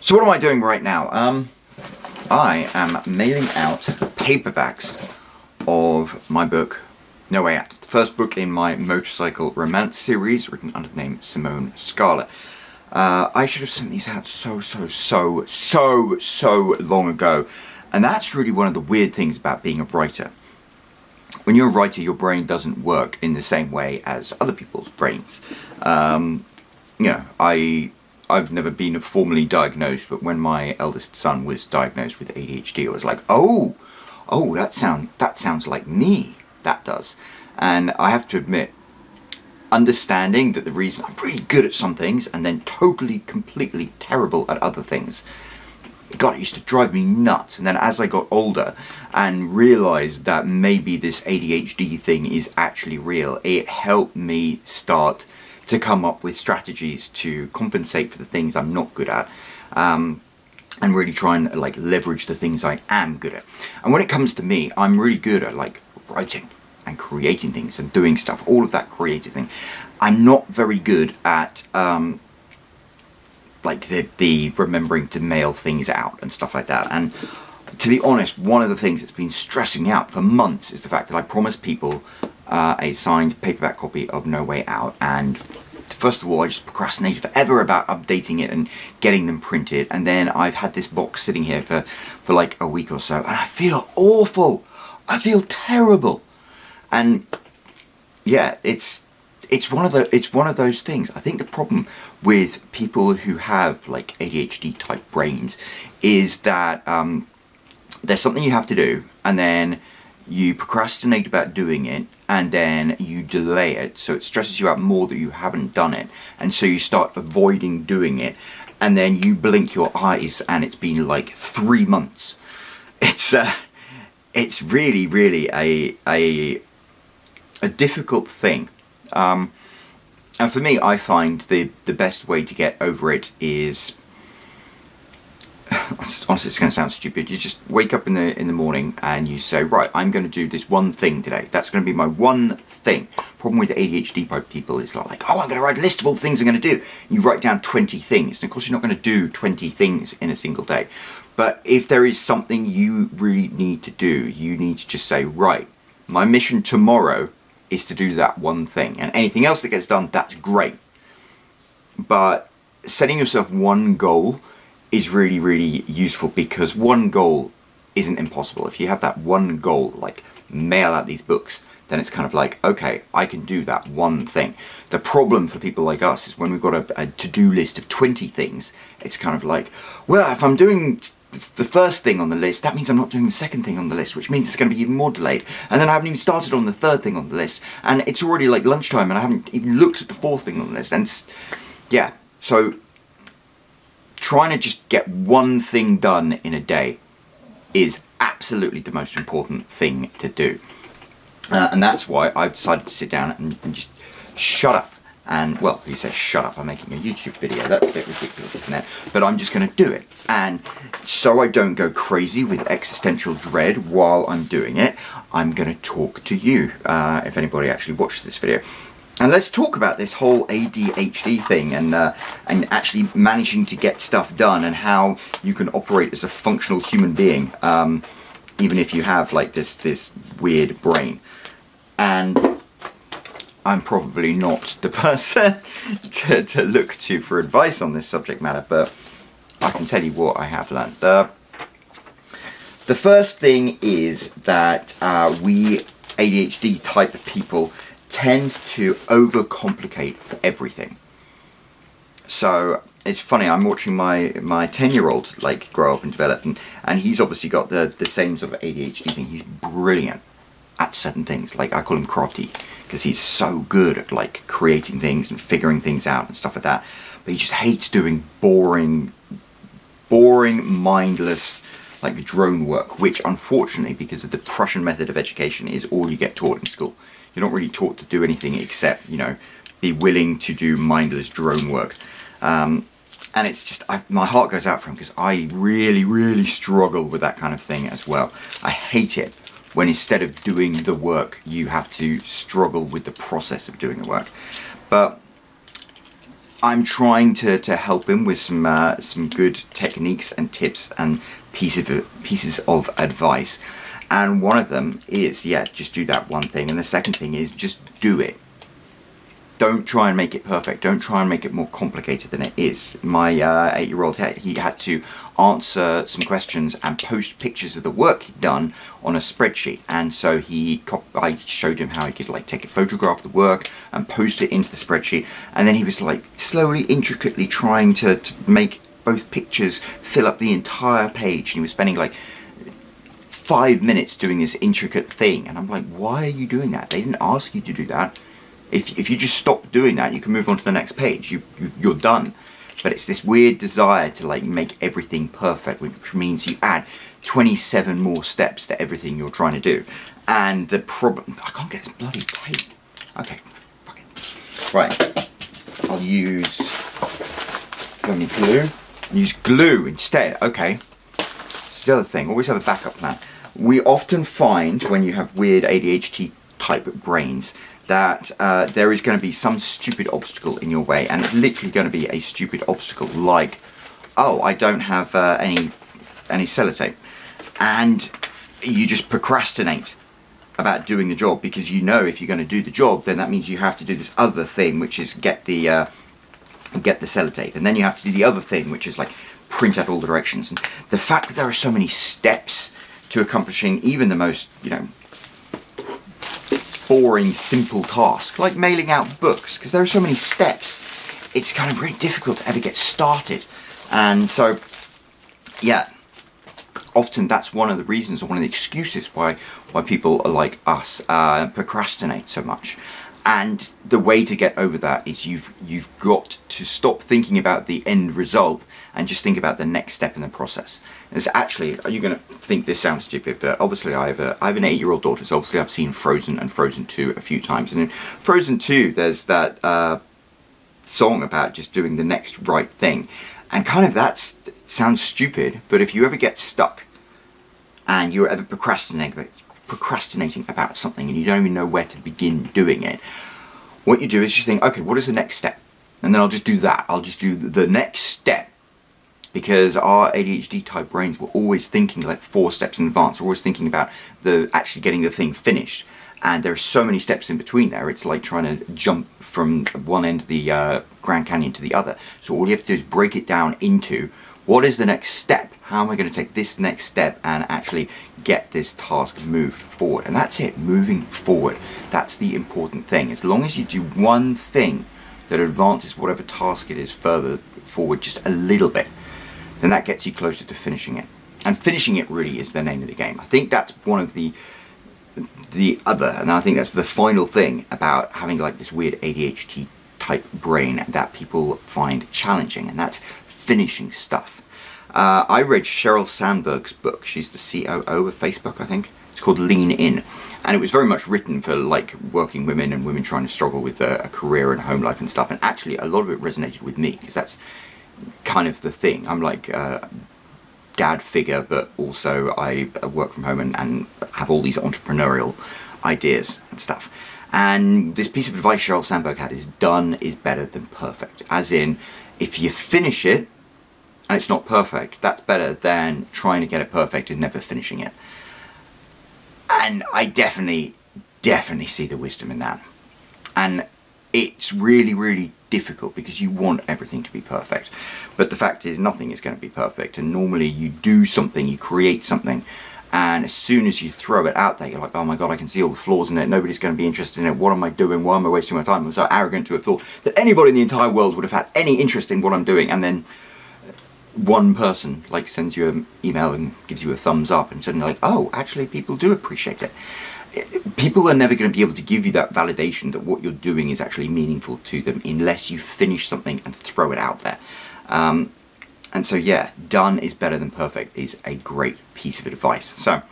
So what am I doing right now? I am mailing out paperbacks of my book, No Way Out. The first book in my motorcycle romance series, written under the name Simone Scarlett. I should have sent these out so long ago. And that's really one of the weird things about being a writer. When you're a writer, your brain doesn't work in the same way as other people's brains. I've never been formally diagnosed, but when my eldest son was diagnosed with ADHD, I was like, oh, that sounds like me. That does. And I have to admit, understanding that the reason I'm really good at some things and then totally, completely terrible at other things, God, it used to drive me nuts. And then as I got older and realized that maybe this ADHD thing is actually real, it helped me start to come up with strategies to compensate for the things I'm not good at, and really try and leverage the things I am good at. And when it comes to me, I'm really good at writing and creating things and doing stuff, all of that creative thing. I'm not very good at the remembering to mail things out and stuff like that. And to be honest, one of the things that's been stressing me out for months is the fact that I promised people a signed paperback copy of No Way Out, and first of all I just procrastinated forever about updating it and getting them printed, and then I've had this box sitting here for like a week or so, and I feel awful. I feel terrible. And yeah, it's one of those things. I think the problem with people who have ADHD type brains is that there's something you have to do, and then you procrastinate about doing it, and then you delay it, so it stresses you out more that you haven't done it, and so you start avoiding doing it, and then you blink your eyes and it's been 3 months. It's really a difficult thing. And for me, I find the best way to get over it is, honestly, it's going to sound stupid. You just wake up in the morning and you say, right, I'm going to do this one thing today. That's going to be my one thing. Problem with ADHD type people is like, oh, I'm going to write a list of all the things I'm going to do. You write down 20 things. And of course, you're not going to do 20 things in a single day. But if there is something you really need to do, you need to just say, right, my mission tomorrow is to do that one thing. And anything else that gets done, that's great. But setting yourself one goal is really useful, because one goal isn't impossible. If you have that one goal, mail out these books, then it's kind of okay, I can do that one thing. The problem for people like us is when we've got a to-do list of 20 things, it's kind of well, if I'm doing the first thing on the list, that means I'm not doing the second thing on the list, which means it's going to be even more delayed. And then I haven't even started on the third thing on the list, and it's already lunchtime, and I haven't even looked at the fourth thing on the list. And yeah, so trying to just get one thing done in a day is absolutely the most important thing to do. And that's why I've decided to sit down and just shut up. And, well, he says shut up, I'm making a YouTube video. That's a bit ridiculous, isn't it? But I'm just going to do it. And so I don't go crazy with existential dread while I'm doing it, I'm going to talk to you, if anybody actually watched this video. And let's talk about this whole ADHD thing and actually managing to get stuff done, and how you can operate as a functional human being, even if you have this weird brain. And I'm probably not the person to look to for advice on this subject matter, but I can tell you what I have learned. The first thing is that we ADHD type people tend to overcomplicate for everything. So it's funny, I'm watching my 10-year-old grow up and develop, and he's obviously got the same sort of ADHD thing. He's brilliant at certain things. I call him crafty, because he's so good at creating things and figuring things out and stuff like that. But he just hates doing boring, mindless drone work, which unfortunately, because of the Prussian method of education, is all you get taught in school. You're not really taught to do anything except, be willing to do mindless drone work. And it's just, my heart goes out for him, because I really struggle with that kind of thing as well. I hate it when instead of doing the work, you have to struggle with the process of doing the work. But I'm trying to help him with some good techniques and tips and pieces of advice. And one of them is, yeah, just do that one thing. And the second thing is just do it. Don't try and make it perfect. Don't try and make it more complicated than it is. My 8-year-old, he had to answer some questions and post pictures of the work he'd done on a spreadsheet. And so I showed him how he could like take a photograph of the work and post it into the spreadsheet. And then he was like slowly, intricately trying to make both pictures fill up the entire page. And he was spending like 5 minutes doing this intricate thing. And I'm like, why are you doing that? They didn't ask you to do that. If you just stop doing that, you can move on to the next page. You're done. But it's this weird desire to like make everything perfect, which means you add 27 more steps to everything you're trying to do. And the problem, I can't get this bloody tape. Okay, fuck it. Right, I'll use, any glue? Use glue instead. Okay. It's the other thing. Always have a backup plan. We often find when you have weird ADHD type brains that there is going to be some stupid obstacle in your way, and it's literally going to be a stupid obstacle like, oh, I don't have any sellotape, and you just procrastinate about doing the job because you know if you're going to do the job, then that means you have to do this other thing, which is get the sellotape, and then you have to do the other thing, which is like print out all the directions. And the fact that there are so many steps to accomplishing even the most, boring, simple task, like mailing out books, because there are so many steps, it's kind of really difficult to ever get started. And so, yeah, often that's one of the reasons, or one of the excuses why people are like us procrastinate so much. And the way to get over that is you've got to stop thinking about the end result and just think about the next step in the process. It's actually, you're going to think this sounds stupid, but obviously I have an 8-year-old daughter, so obviously I've seen Frozen and Frozen 2 a few times. And in Frozen 2, there's that song about just doing the next right thing. And kind of that sounds stupid, but if you ever get stuck and you're ever procrastinating about something and you don't even know where to begin doing it, what you do is you think, okay, what is the next step? And then I'll just do that. I'll just do the next step. Because our ADHD type brains were always thinking like 4 steps in advance. We're always thinking about actually getting the thing finished. And there are so many steps in between there. It's like trying to jump from one end of the Grand Canyon to the other. So all you have to do is break it down into what is the next step? How am I going to take this next step and actually get this task moved forward? And that's it, moving forward. That's the important thing. As long as you do one thing that advances whatever task it is further forward just a little bit, then that gets you closer to finishing it. And finishing it really is the name of the game. I think that's one of the other, and I think that's the final thing about having like this weird ADHD type brain that people find challenging, and that's finishing stuff. I read Sheryl Sandberg's book. She's the COO of Facebook, I think. It's called Lean In. And it was very much written for like working women and women trying to struggle with a career and home life and stuff. And actually a lot of it resonated with me because that's kind of the thing. I'm like a dad figure, but also I work from home and have all these entrepreneurial ideas and stuff. And this piece of advice Sheryl Sandberg had is done is better than perfect. As in, if you finish it and it's not perfect, that's better than trying to get it perfect and never finishing it. And I definitely see the wisdom in that. And it's really, really difficult because you want everything to be perfect. But the fact is, nothing is going to be perfect. And normally you do something, you create something, and as soon as you throw it out there, you're like, oh my god, I can see all the flaws in it, nobody's going to be interested in it, what am I doing, why am I wasting my time? I'm so arrogant to have thought that anybody in the entire world would have had any interest in what I'm doing, and then one person like sends you an email and gives you a thumbs up, and suddenly like, oh, actually people do appreciate it. People are never going to be able to give you that validation that what you're doing is actually meaningful to them unless you finish something and throw it out there. And so yeah, done is better than perfect is a great piece of advice. So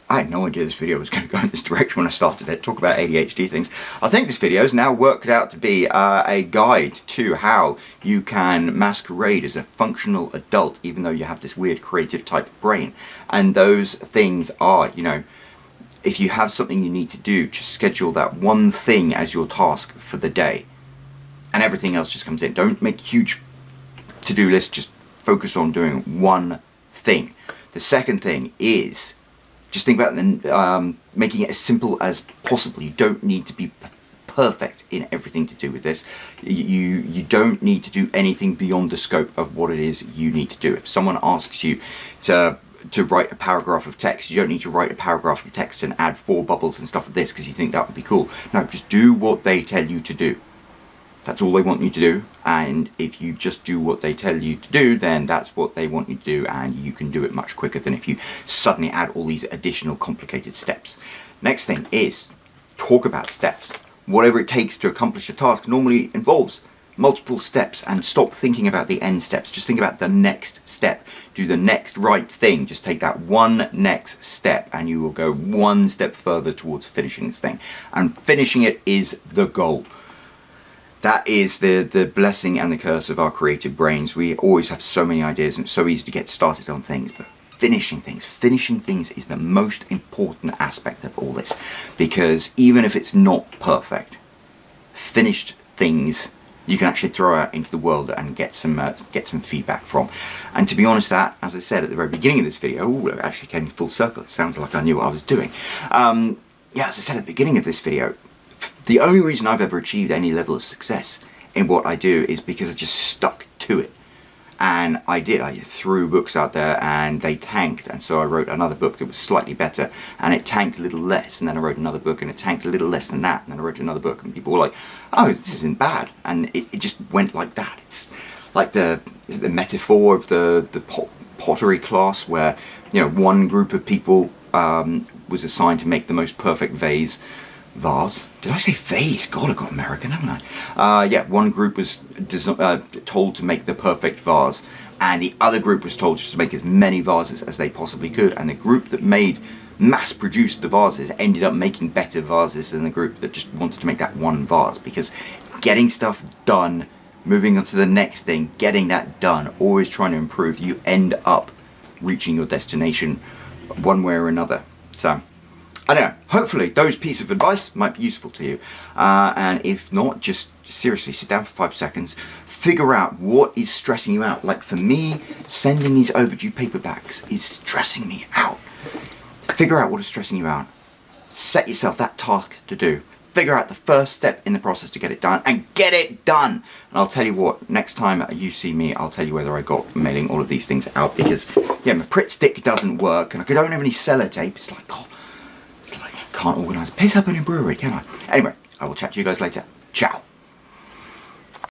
I had no idea this video was going to go in this direction when I started it, talk about ADHD things. I think this video has now worked out to be a guide to how you can masquerade as a functional adult even though you have this weird creative type brain. And those things are, you know, if you have something you need to do, just schedule that one thing as your task for the day. and everything else just comes in. Don't make huge to-do lists, just focus on doing one thing. The second thing is just think about making it as simple as possible. You don't need to be perfect in everything to do with this. You don't need to do anything beyond the scope of what it is you need to do. If someone asks you to write a paragraph of text, you don't need to write a paragraph of text and add 4 bubbles and stuff like this because you think that would be cool. No, just do what they tell you to do. That's all they want you to do, and if you just do what they tell you to do, then that's what they want you to do, and you can do it much quicker than if you suddenly add all these additional complicated steps. Next thing is talk about steps. Whatever it takes to accomplish a task normally involves multiple steps, and stop thinking about the end steps. Just think about the next step. Do the next right thing. Just take that one next step and you will go one step further towards finishing this thing. And finishing it is the goal. That is the blessing and the curse of our creative brains. We always have so many ideas and it's so easy to get started on things, but finishing things is the most important aspect of all this, because even if it's not perfect, finished things you can actually throw out into the world and get some feedback from. And to be honest, that, as I said at the very beginning of this video, ooh, it actually came full circle. It sounds like I knew what I was doing. Yeah, as I said at the beginning of this video, the only reason I've ever achieved any level of success in what I do is because I just stuck to it. And I did. I threw books out there and they tanked, and so I wrote another book that was slightly better, and it tanked a little less, and then I wrote another book and it tanked a little less than that, and then I wrote another book and people were like, oh, this isn't bad, and it just went like that. It's like the metaphor of the pottery class where, you know, one group of people was assigned to make the most perfect vase. Did I say vase? God, I got American, haven't I? Yeah, one group was told to make the perfect vase, and the other group was told just to make as many vases as they possibly could, and the group that mass-produced the vases ended up making better vases than the group that just wanted to make that one vase, because getting stuff done, moving on to the next thing, getting that done, always trying to improve, you end up reaching your destination one way or another. So I don't know, hopefully those pieces of advice might be useful to you, and if not, just seriously sit down for 5 seconds, figure out what is stressing you out. Like for me, sending these overdue paperbacks is stressing me out. Figure out what is stressing you out, set yourself that task to do, figure out the first step in the process to get it done, and get it done. And I'll tell you what, next time you see me, I'll tell you whether I got mailing all of these things out, because yeah, my Pritt stick doesn't work, and I don't have any sellotape. It's like, oh, can't organise a piss up in a brewery, can I? Anyway, I will chat to you guys later. Ciao.